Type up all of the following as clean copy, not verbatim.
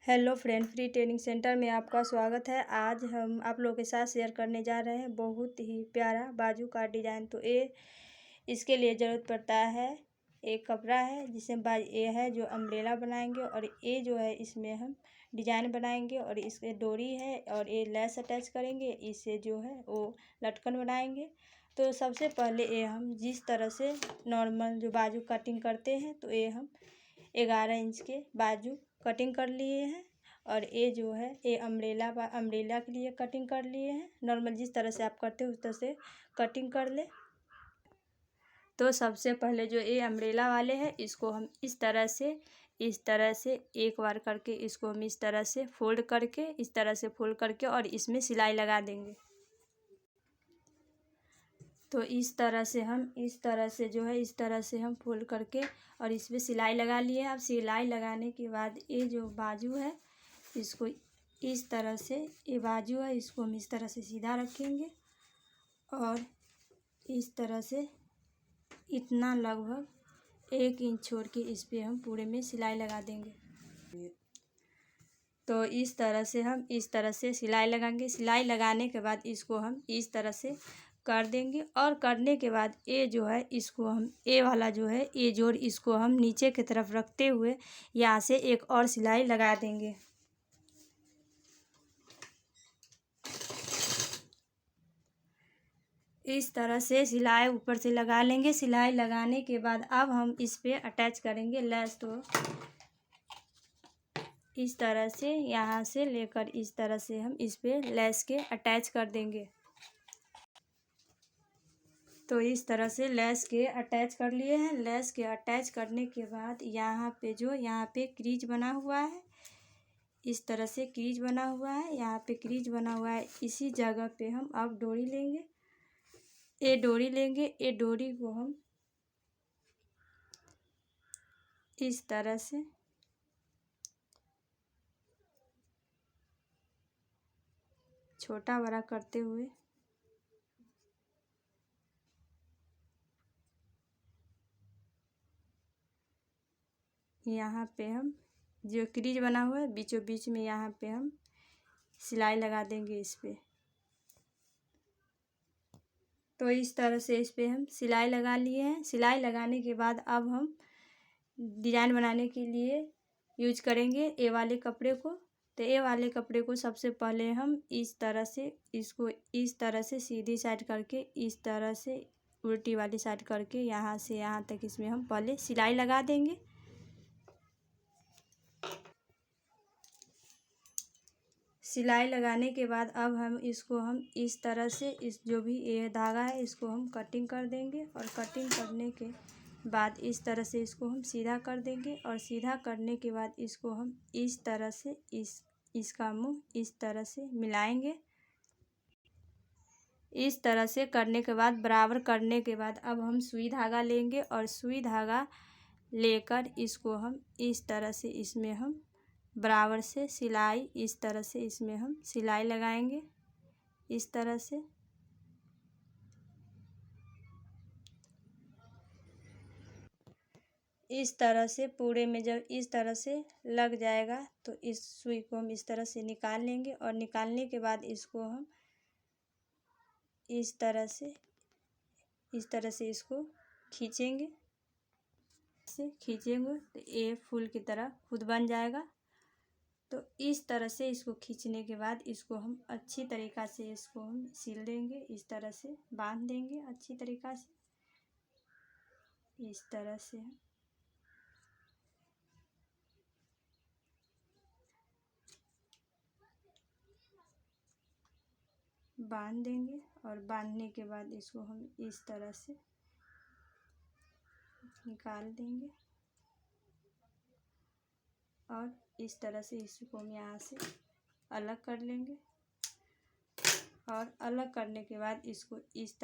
Hello friend, free training centre में आपका स्वागत है। आज हम आप लोगों के साथ शेयर करने जा रहे हैं बहुत ही प्यारा बाजू का डिज़ाइन। तो इसके लिए ज़रूरत पड़ता है एक कपड़ा है जिसमें ये है जो अम्ब्रेला बनाएंगे, और ये जो है इसमें हम डिजाइन बनाएंगे, और इसके डोरी है और ये लेस अटैच करेंगे। इससे जो है वो लटकन बनाएंगे। तो सबसे पहले ये हम जिस तरह से नॉर्मल जो बाजू कटिंग करते हैं, तो ये हम 11 इंच के बाजू कटिंग कर लिए हैं। और ये जो है ये अम्ब्रेला के लिए कटिंग कर लिए हैं। नॉर्मल जिस तरह से आप करते हो उस तरह से कटिंग कर ले। तो सबसे पहले जो ये अम्ब्रेला वाले हैं इसको हम इस तरह से एक बार करके इसको हम इस तरह से फोल्ड करके और इसमें सिलाई लगा देंगे। तो इस तरह से जो है इस तरह से हम फोल्ड करके और इसमें सिलाई लगा लिए। अब सिलाई लगाने के बाद ये जो बाजू है इसको इस तरह से, ये बाजू है इसको हम इस तरह से सीधा रखेंगे और इस तरह से इतना लगभग 1 इंच छोड़ के इस पे हम पूरे में सिलाई लगा देंगे। तो इस तरह से सिलाई लगाएंगे। सिलाई लगाने के बाद इसको हम इस तरह से कर देंगे, और करने के बाद ये जो है इसको हम ये वाला जो है ये जोड़ इसको हम नीचे की तरफ रखते हुए यहाँ से एक और सिलाई लगा देंगे। इस तरह से सिलाई ऊपर से लगा लेंगे। सिलाई लगाने के बाद अब हम इस पे अटैच करेंगे लेस। तो इस तरह से यहाँ से लेकर इस तरह से हम इस पे लेस के अटैच कर देंगे। तो इस तरह से लेस के अटैच कर लिए हैं। लेस के अटैच करने के बाद यहाँ पे क्रीज बना हुआ है, इस तरह से क्रीज बना हुआ है, यहाँ पे क्रीज बना हुआ है। इसी जगह पे हम अब डोरी लेंगे। ये डोरी को हम इस तरह से छोटा बड़ा करते हुए यहाँ पे हम जो क्रीज बना हुआ है बीचों बीच में यहाँ पे हम सिलाई लगा देंगे इस पे। तो इस तरह से इस पे हम सिलाई लगा लिए हैं। सिलाई लगाने के बाद अब हम डिजाइन बनाने के लिए यूज करेंगे ए वाले कपड़े को। तो ए वाले कपड़े को सबसे पहले हम इस तरह से इसको इस तरह से सीधी साइड करके इस तरह से उल्टी वाली साइड करके यहाँ से यहाँ तक इसमें हम पहले सिलाई लगा देंगे। सिलाई लगाने के बाद अब हम इस तरह से इस जो भी ये धागा है इसको हम कटिंग कर देंगे, और कटिंग करने के बाद इस तरह से इसको हम सीधा कर देंगे। और सीधा करने के बाद इसको हम इस तरह से इसका मुंह इस तरह से मिलाएंगे। इस तरह से करने के बाद बराबर करने के बाद अब हम सुई धागा लेंगे, और सुई धागा लेकर इसको हम इस तरह से इसमें हम बराबर से सिलाई इस तरह से इसमें हम सिलाई लगाएंगे। इस तरह से पूरे में जब इस तरह से लग जाएगा तो इस सुई को हम इस तरह से निकाल लेंगे, और निकालने के बाद इसको हम इस तरह से इसको खींचेंगे। तो ये फूल की तरह खुद बन जाएगा। तो इस तरह से इसको खींचने के बाद इसको हम अच्छी तरीक़ा से इसको हम सिल देंगे। इस तरह से बांध देंगे अच्छी तरीक़ा से। इस तरह से हम बांध देंगे, और बांधने के बाद इसको हम इस तरह से निकाल देंगे, और इस तरह से इसको हम यहाँ से अलग कर लेंगे। और अलग करने के बाद इसको इस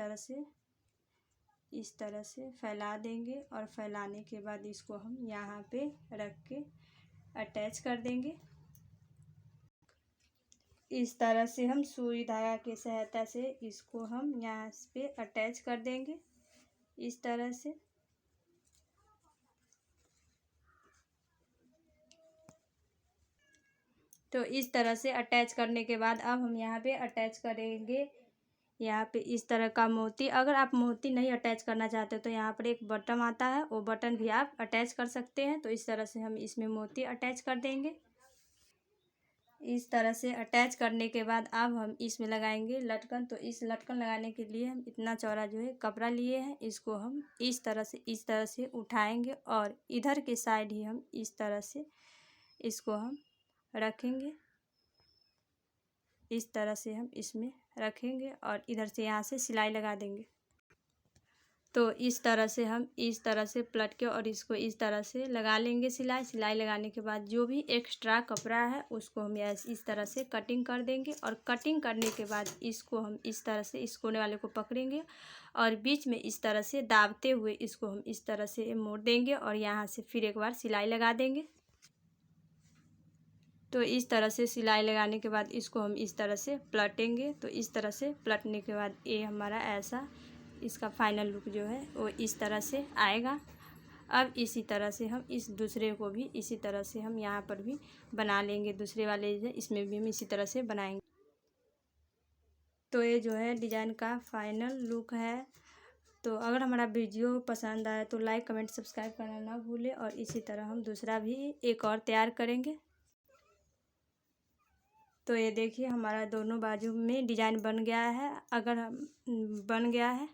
तरह से फैला देंगे, और फैलाने के बाद इसको हम यहाँ पे रख के अटैच कर देंगे। इस तरह से हम सुई धागा की सहायता से इसको हम यहाँ पे अटैच कर देंगे इस तरह से। तो इस तरह से अटैच करने के बाद अब हम यहाँ पे अटैच करेंगे यहाँ पे इस तरह का मोती। अगर आप मोती नहीं अटैच करना चाहते तो यहाँ पर एक बटन आता है, वो बटन भी आप अटैच कर सकते हैं। तो इस तरह से हम इसमें मोती अटैच कर देंगे। इस तरह से अटैच करने के बाद अब हम इसमें लगाएंगे लटकन। तो इस लटकन लगाने के लिए हम इतना चौड़ा जो है कपड़ा लिए हैं, इसको हम इस तरह से उठाएंगे और इधर के साइड ही हम इस तरह से इसको हम रखेंगे। इस तरह से हम इसमें रखेंगे और इधर से यहाँ से सिलाई लगा देंगे। तो इस तरह से हम इस तरह से पलट के और इसको इस तरह से लगा लेंगे सिलाई लगाने के बाद जो भी एक्स्ट्रा कपड़ा है उसको हम इस तरह से कटिंग कर देंगे। और कटिंग करने के बाद इसको हम इस तरह से इस कोने वाले को पकड़ेंगे और बीच में इस तरह से दाबते हुए इसको हम इस तरह से मोड़ देंगे और यहाँ से फिर एक बार सिलाई लगा देंगे। तो इस तरह से सिलाई लगाने के बाद इसको हम इस तरह से पलटेंगे। तो इस तरह से पलटने के बाद ये हमारा ऐसा इसका फाइनल लुक जो है वो इस तरह से आएगा। अब इसी तरह से हम इस दूसरे को भी इसी तरह से हम यहाँ पर भी बना लेंगे। दूसरे वाले इसमें भी हम इसी तरह से बनाएंगे। तो ये जो है डिज़ाइन का फाइनल लुक है। तो अगर हमारा वीडियो पसंद आए तो लाइक कमेंट सब्सक्राइब करना ना भूलें। और इसी तरह हम दूसरा भी एक और तैयार करेंगे। तो ये देखिए हमारा दोनों बाजू में डिज़ाइन बन गया है।